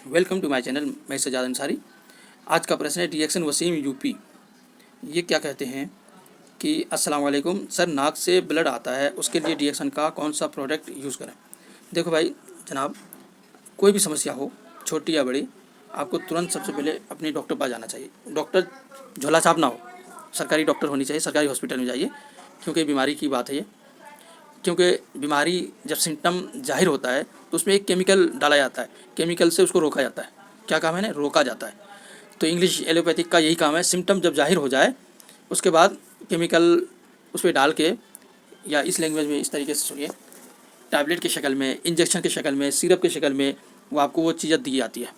Welcome to my channel. मैं सजाद अंसारी। आज का प्रश्न है रिएक्शन वसीम यूपी। ये क्या कहते हैं कि अस्सलाम वालेकुम सर, नाक से ब्लड आता है, उसके लिए रिएक्शन का कौन सा प्रोडक्ट यूज़ करें। देखो भाई जनाब, कोई भी समस्या हो छोटी या बड़ी, आपको तुरंत सबसे पहले अपने डॉक्टर पास जाना चाहिए। डॉक्टर झोला छाप ना हो, सरकारी डॉक्टर होनी चाहिए, सरकारी हॉस्पिटल में जाइए, क्योंकि बीमारी की बात है ये। क्योंकि बीमारी जब सिम्टम जाहिर होता है तो उसमें एक केमिकल डाला जाता है, केमिकल से उसको रोका जाता है। क्या काम है ना, रोका जाता है। तो इंग्लिश एलोपैथिक का यही काम है, सिम्टम जब जाहिर हो जाए उसके बाद केमिकल उस पर डाल के, या इस लैंग्वेज में इस तरीके से सुनिए, टैबलेट की शक्ल में, इंजेक्शन की शक्ल में, सिरप की शक्ल में वो आपको वो चीज़ें दी जाती है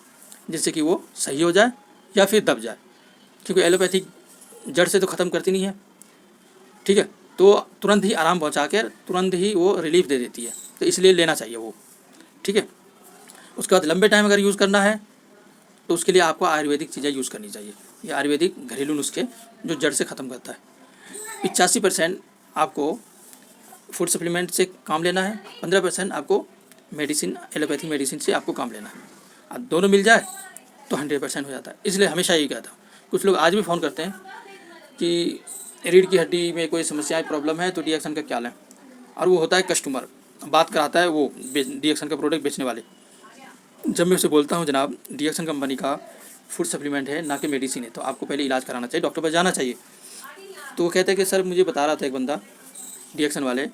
जिससे कि वो सही हो जाए या फिर दब जाए। क्योंकि एलोपैथिक जड़ से तो ख़त्म करती नहीं है, ठीक है, तो तुरंत ही आराम पहुंचा कर तुरंत ही वो रिलीफ दे देती है, तो इसलिए लेना चाहिए वो, ठीक है। उसके बाद लंबे टाइम अगर यूज़ करना है तो उसके लिए आपको आयुर्वेदिक चीज़ें यूज़ करनी चाहिए। ये आयुर्वेदिक घरेलू नुस्खे जो जड़ से ख़त्म करता है। 85% आपको फूड सप्लीमेंट से काम लेना है, 15% आपको मेडिसिन, एलोपैथिक मेडिसिन से आपको काम लेना है। अब दोनों मिल जाए तो 100% हो जाता है। इसलिए हमेशा यही कहता हूँ। कुछ लोग आज भी फ़ोन करते हैं कि रीढ़ की हड्डी में कोई समस्या प्रॉब्लम है तो रिएक्शन का क्या लें, और वो होता है कस्टमर, बात कराता है वो रिएक्शन का प्रोडक्ट बेचने वाले। जब मैं उसे बोलता हूँ जनाब रिएक्शन कंपनी का फूड सप्लीमेंट है ना कि मेडिसिन है, तो आपको पहले इलाज कराना चाहिए, डॉक्टर पास जाना चाहिए। तो वो कहते हैं कि सर मुझे बता रहा था एक बंदा रिएक्शन वाले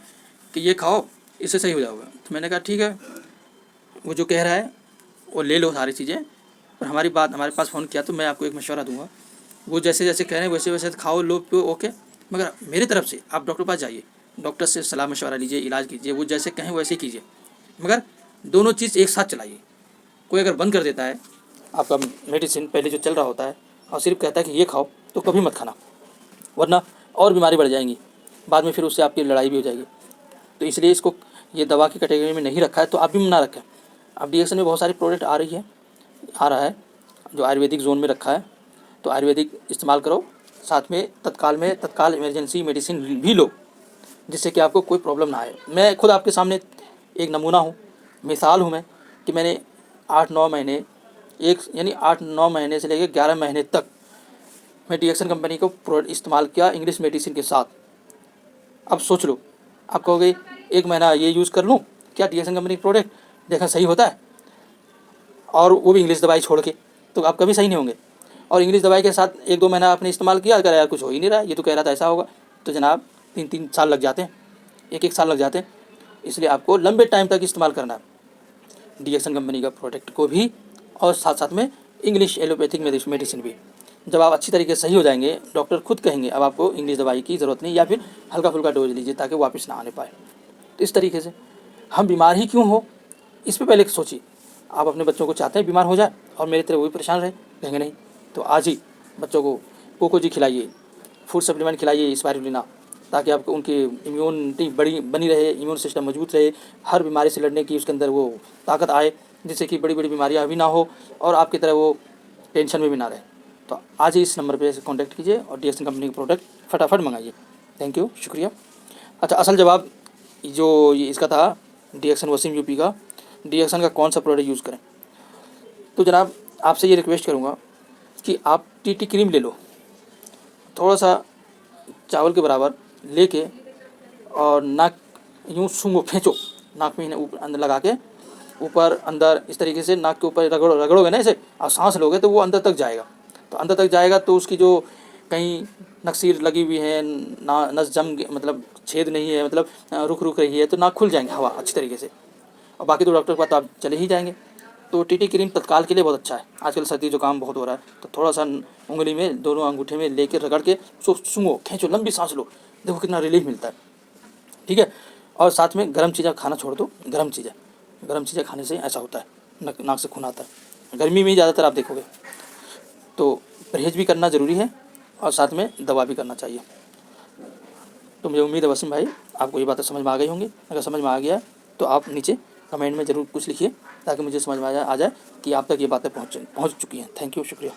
कि ये खाओ इससे सही हो जाओगे। तो मैंने कहा ठीक है, वो जो कह रहा है वो ले लो सारी चीज़ें, पर हमारी बात, हमारे पास फ़ोन किया तो मैं आपको एक मशवरा दूंगा, वो जैसे जैसे कह रहे हैं वैसे वैसे खाओ लो पियो ओके, मगर मेरी तरफ से आप डॉक्टर पास जाइए, डॉक्टर से सलाह मशवरा लीजिए, इलाज कीजिए, वो जैसे कहें वैसे कीजिए, मगर दोनों चीज़ एक साथ चलाइए। कोई अगर बंद कर देता है आपका मेडिसिन पहले जो चल रहा होता है और सिर्फ कहता है कि ये खाओ, तो कभी मत खाना, वरना और बीमारी बढ़ जाएंगी, बाद में फिर उससे आपकी लड़ाई भी हो जाएगी। तो इसलिए इसको ये दवा की कैटेगरी में नहीं रखा है, तो आप भी ना रखें। अब रिएक्शन में बहुत सारी प्रोडक्ट आ रहा है जो आयुर्वेदिक जोन में रखा है, तो आयुर्वेदिक इस्तेमाल करो, साथ में तत्काल इमरजेंसी मेडिसिन भी लो, जिससे कि आपको कोई प्रॉब्लम ना आए। मैं खुद आपके सामने एक नमूना हूँ, मिसाल हूँ मैं, कि मैंने 8-9 महीने, यानी 8-9 महीने से लेकर 11 महीने तक मैं रिएक्शन कंपनी को प्रोडक्ट इस्तेमाल किया इंग्लिश मेडिसिन के साथ। अब सोच लो, आप कहोगे 1 महीना ये यूज़ कर लूँ क्या रिएक्शन कंपनी प्रोडक्ट, देखा सही होता है, और वो भी इंग्लिश दवाई छोड़ के, तो आप कभी सही नहीं होंगे। और इंग्लिश दवाई के साथ 1-2 महीना आपने इस्तेमाल किया, अगर यार कुछ हो ही नहीं रहा है, ये तो कह रहा था ऐसा होगा, तो जनाब 3-3 साल लग जाते हैं, 1-1 साल लग जाते हैं। इसलिए आपको लंबे टाइम तक इस्तेमाल करना है रिएक्शन कंपनी का प्रोडक्ट को भी, और साथ साथ में इंग्लिश एलोपैथिक मेडिसिन भी। जब आप अच्छी तरीके से सही हो जाएंगे, डॉक्टर खुद कहेंगे अब आपको इंग्लिश दवाई की ज़रूरत नहीं, या फिर हल्का फुल्का डोज लीजिए ताकि वापस ना आने पाए। तो इस तरीके से हम बीमार ही क्यों हो, इस पर पहले सोचिए। आप अपने बच्चों को चाहते हैं बीमार हो जाए और मेरी तरह वो भी परेशान रहे, कहेंगे नहीं, तो आज ही बच्चों को कोको जी खिलाइए, फूड सप्लीमेंट खिलाइए स्पाइरुलिना, ताकि आपको उनकी इम्यूनिटी बनी रहे, इम्यून सिस्टम मजबूत रहे, हर बीमारी से लड़ने की उसके अंदर वो ताकत आए, जिससे कि बड़ी बड़ी बीमारियाँ भी ना हो और आपकी तरह वो टेंशन में भी ना रहे। तो आज ही इस नंबर पर कॉन्टैक्ट कीजिए और रिएक्शन कंपनी के प्रोडक्ट फटाफट मंगाइए। थैंक यू, शुक्रिया। अच्छा, असल जवाब जो ये इसका था रिएक्शन वसीम यूपी का, रिएक्शन का कौन सा प्रोडक्ट यूज़ करें, तो जनाब आपसे ये रिक्वेस्ट करूँगा कि आप टीटी क्रीम ले लो, थोड़ा सा चावल के बराबर लेके, और नाक यूँ सूंघो, खींचो, नाक में ऊपर अंदर लगा के, ऊपर अंदर इस तरीके से नाक के ऊपर रगड़ोगे ना इसे, और सांस लोगे तो वो अंदर तक जाएगा। तो अंदर तक जाएगा तो उसकी जो कहीं नक्सीर लगी हुई है, नस मतलब छेद नहीं है, मतलब रुक रही है, तो नाक खुल जाएंगे हवा अच्छी तरीके से, और बाकी तो डॉक्टर के पास तो आप चले ही जाएंगे। तो टीटी क्रीम तत्काल के लिए बहुत अच्छा है। आजकल सर्दी जुकाम बहुत हो रहा है, तो थोड़ा सा उंगली में, दोनों अंगूठे में लेकर रगड़ के सूंघो, खींचो, लंबी सांस लो, देखो कितना रिलीफ मिलता है, ठीक है। और साथ में गर्म चीज़ें खाना छोड़ दो, गर्म चीज़ें खाने से ऐसा होता है नाक से खून आता है, गर्मी में ही ज़्यादातर आप देखोगे। तो परहेज़ भी करना ज़रूरी है और साथ में दवा भी करना चाहिए। तो मुझे उम्मीद है वसीम भाई आपको ये बातें समझ में आ गई होंगी। अगर समझ में आ गया तो आप नीचे कमेंट में ज़रूर कुछ लिखिए, ताकि मुझे समझ में आ जाए कि आप तक ये बातें पहुँच चुकी हैं। थैंक यू, शुक्रिया।